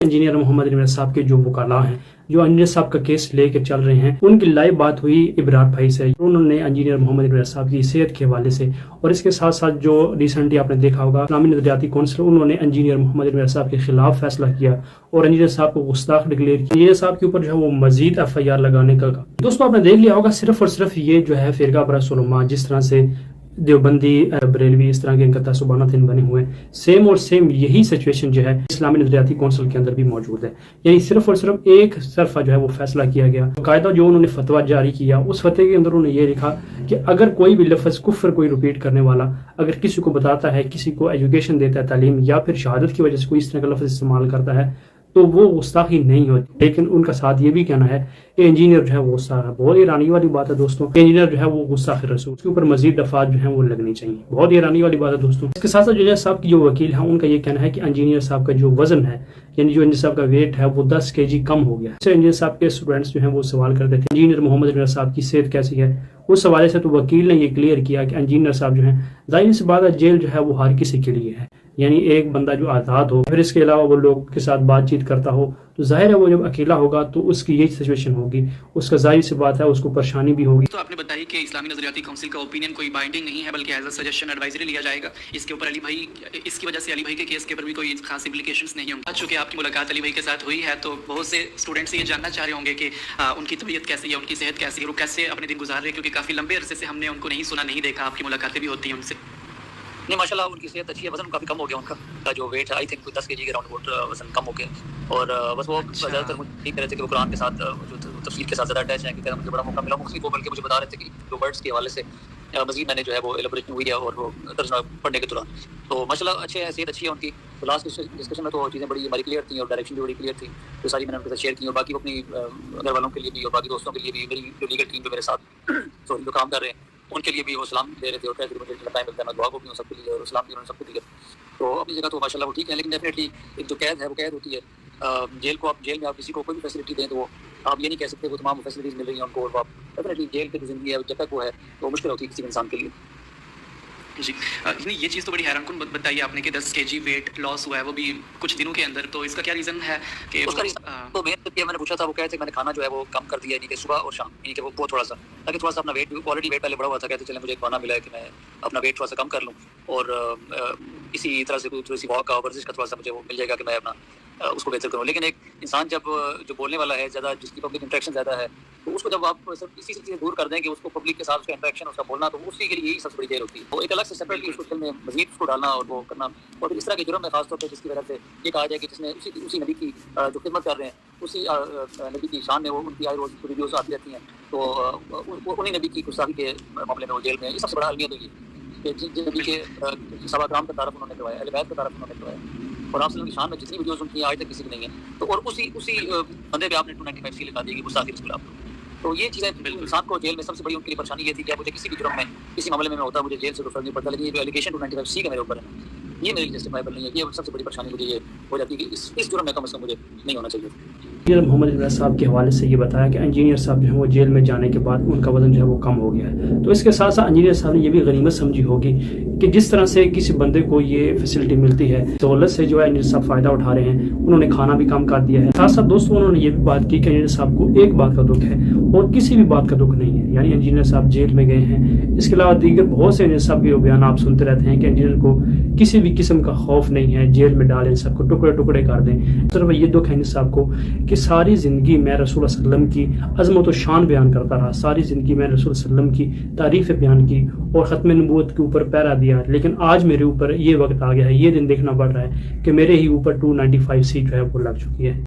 Engineer Mohammad Imran साहब के जो वकाला हैं, जो इंजीनियर साहब का केस लेके चल रहे हैं, उनकी लाइव बात हुई इब्रार भाई से। उन्होंने इंजीनियर मोहम्मद इमरान साहब की सेहत के हवाले से और इसके साथ साथ जो रिसेंटली आपने देखा होगा इस्लामी नजरियाती कौंसिल, उन्होंने इंजीनियर मोहम्मद इमरान साहब के खिलाफ फैसला किया और इंजीनियर साहब को गुस्ताख डिक्लेयर किया। इंजीनियर साहब के ऊपर जो है वो मजीद FIR लगाने का। दोस्तों आपने देख लिया होगा सिर्फ और सिर्फ ये जो है फिरका बरअस उलमा, जिस तरह से देवबंदी बरेलवी इस तरह के इनका तसुबानातिन बने हुए हैं, सेम और सेम यही सिचुएशन जो है इस्लामी नजरियाती कौंसिल के अंदर भी मौजूद है। यानी सिर्फ और सिर्फ एक तरफा जो है वो फैसला किया गया। कायदा जो उन्होंने फतवा जारी किया, उस फतवे के अंदर उन्होंने ये लिखा कि अगर कोई भी लफ्ज़ कुफ्र कोई रिपीट करने वाला अगर किसी को बताता है, किसी को एजुकेशन देता है, तालीम या फिर शहादत की वजह से कोई इस तरह का लफ्ज़ इस्तेमाल करता है, तो वो गुस्ताखी नहीं होती। लेकिन उनका साथ ये भी कहना है कि इंजीनियर जो है वो गुस्ताख है। बहुत हैरानी वाली बात है दोस्तों, इंजीनियर जो है वो गुस्ताख रसूल, उसके ऊपर मजीद दफात जो है वो लगनी चाहिए। बहुत हैरानी वाली बात है दोस्तों। इसके साथ साथ इंजीनियर साहब की जो वकील है, उनका ये कहना है कि इंजीनियर साहब का जो वजन है, यानी जो इंजीनियर साहब का वेट है वो 10 kg कम हो गया। इंजीनियर साहब के स्टूडेंट्स जो है वो सवाल करते थे इंजीनियर मोहम्मद इमरान साहब की सेहत कैसी है। उस हवाले से तो वकील ने ये क्लियर किया कि इंजीनियर साहब जो है, जाहिर सी बात है जेल जो है वो हर किसी के लिए है। यानी एक बंदा जो आज़ाद हो, फिर इसके अलावा वो लोग के साथ बातचीत करता हो, तो जाहिर है वो जब अकेला होगा तो उसकी यही सिचुएशन होगी, उसका जाहिर सी बात है उसको परेशानी भी होगी। तो आपने बताया कि इस्लामी नजरियाती काउंसिल का ओपिनियन कोई बाइंडिंग नहीं है, बल्कि एज अ सजेशन एडवाइजरी लिया जाएगा। इसके ऊपर अली भाई, इसकी वजह से अली भाई के केस के ऊपर भी कोई खास इम्प्लीकेशंस नहीं होंगे। चूंकि आपकी मुलाकात अली भाई के साथ हुई है, तो बहुत से स्टूडेंट्स ये जानना चाह रहे होंगे कि उनकी तबीयत कैसी है, उनकी सेहत कैसी है, वो कैसे अपने दिन गुजार रहे हैं, क्योंकि काफ़ी लंबे अरसे से हमने उनको नहीं सुना, नहीं देखा। आपकी मुलाकातें भी होती हैं उनसे? नहीं, माशाल्लाह उनकी सेहत अच्छी है। वजन काफ़ी कम हो गया उनका, जो वेट है आई थिंक 10 kg के राउंड अबाउट वजन कम हो गया। और बस वो ज़्यादातर मुझे ठीक कह रहे थे कि वो कुरान के साथ जो तफसीर के साथ ज़्यादा अटैच हैं, कि मुझे बड़ा मौका मिला मुख्तलिफ, वो बल्कि मुझे बता रहे थे कि जो वर्ड्स के हवाले से मज़ीद मैंने जो है वो एलेबोरेशन हुई है और वो तर्जुमा पढ़ने के दौरान। तो माशाल्लाह अच्छे हैं, सेहत अच्छी है उनकी। तो लास्ट डिस्कशन में तो चीज़ें बड़ी हमारी क्लियर थी और डायरेक्शन भी बड़ी क्लियर थी, तो सारी मैंने उनके साथ शेयर की। और बाकी अपनी घर वालों के लिए भी और बाकी दोस्तों के लिए भी, मेरी जो लीगल टीम पे मेरे साथ जो काम कर रहे हैं, उनके लिए भी वो सलाम दे रहे थे और कहते थे मुझे टाइम मिलता है मैं दुआ को भी हूँ सबके लिए, और सलाम भी उन्होंने सबको दिया। तो अपनी जगह तो माशाल्लाह वो ठीक है, लेकिन डेफिनेटली एक जो कैद है वो कैद होती है। जेल में आप किसी को कोई भी फैसिलिटी दें तो वो आप ये नहीं कह सकते वो तमाम फैसिलिटीज़ मिल रही हैं उनको, और आप डेफिनेटली जेल की ज़िंदगी है जब तक वो है तो मुश्किल होती है किसी इंसान के लिए। जी नहीं, ये चीज़ तो बड़ी हैरान कुन बताइए आपने कि 10 kg वेट लॉस हुआ है, वो भी कुछ दिनों के अंदर। तो इसका क्या रीज़न है कि उसका तो मैंने पूछा था, वो कहते मैंने खाना जो है वो कम कर दिया, यानी कि सुबह और शाम, यानी कि वो थोड़ा सा, ताकि थोड़ा सा अपना वेट, ऑलरेडी वेट पहले बढ़ा हुआ था, कहते चले मुझे एक बहाना मिला है कि मैं अपना वेट थोड़ा सा कम कर लूँ, और इसी तरह से थोड़ी सी वॉक का, वर्जिश का थोड़ा सा मुझे वो मिल जाएगा कि मैं अपना उसको बेहतर करूँ। लेकिन एक इंसान जब जो बोलने वाला है ज़्यादा, जिसकी पब्लिक इंटरेक्शन ज़्यादा है, तो उसको जब आप सिर्फ इसी चीज़ें दूर कर दें कि उसको पब्लिक के साथ उसका इंटरेक्शन, उसका बोलना, तो उसी के लिए यही सबसे बड़ी जेल होती है। वो एक अलग से सेपरेटली उसको जेल में मजीद उसको डालना और वो करना, और इस तरह के जुर्म में खासतौर पर जिसकी वजह से ये कहा जाए कि जिसने उसी नबी की जो खिदमत कर रहे हैं, उसी नबी की शान में वो उनकी आए रोज़ वीडियोज़ आती रहती हैं, तो उन्हीं नबी की गुस्ताखी के मामले में वो जेल में। ये सबसे बड़ा अलमियत हुई है कि जिन नबी के सवा कराम का तारफ़ उन्होंने करवाया, अहले बैत का तारफ़ उन्होंने करवाया, और आप की शान में जितनी वीडियोज़ उनकी आज तक किसी की नहीं है, तो और उसी बंदे पे आपने 295C लिखा दी कि गुस्ताखी रसूल आपको। तो ये चीज़ें इंसान को जेल में सबसे बड़ी उनकी परेशानी ये थी कि मुझे किसी भी जुर्म में, किसी मामले में होता मुझे जेल से कोई फर्क नहीं पड़ता, लेकिन ये जो एलिगेशन 295C का मेरे ऊपर है, ये मेरी जस्टिफाइबल नहीं है। ये सबसे बड़ी परेशानी मुझे ये हो जाती है कि इस जुर्म में कम से कम मुझे नहीं होना चाहिए। इंजीनियर मोहम्मद इमरान साहब के हवाले से ये बताया कि इंजीनियर साहब जो है वो जेल में जाने के बाद उनका वजन जो है वो कम हो गया है। तो इसके साथ साथ इंजीनियर साहब ने ये भी गनीमत समझी होगी कि जिस तरह से किसी बंदे को ये फैसिलिटी मिलती है, सहूलत से जो है इंजीनियर साहब फ़ायदा उठा रहे हैं, उन्होंने खाना भी कम कर दिया है। साथ साथ दोस्तों उन्होंने ये भी बात की कि इंजीनियर साहब को एक बात का दुख है और किसी भी बात का दुख नहीं है, यानी इंजीनियर साहब जेल में गए हैं। इसके अलावा दीगर बहुत से इंजीनियर साहब के बयान आप सुनते रहते हैं कि इंजीनियर को किसी भी किस्म का खौफ नहीं है, जेल में डालें, सबको टुकड़े टुकड़े कर दें। सिर्फ ये दुख है इंजीनियर साहब को कि सारी ज़िंदगी मैं रसूल सल्लम की अज़मत व शान बयान करता रहा, सारी ज़िंदगी मैं रसूल सल्लम की तारीफ़ बयान की और ख़त्म नबूवत के ऊपर पहरा दिया, लेकिन आज मेरे ऊपर ये वक्त आ गया है, ये दिन देखना पड़ रहा है कि मेरे ही ऊपर 295C जो है वो लग चुकी है।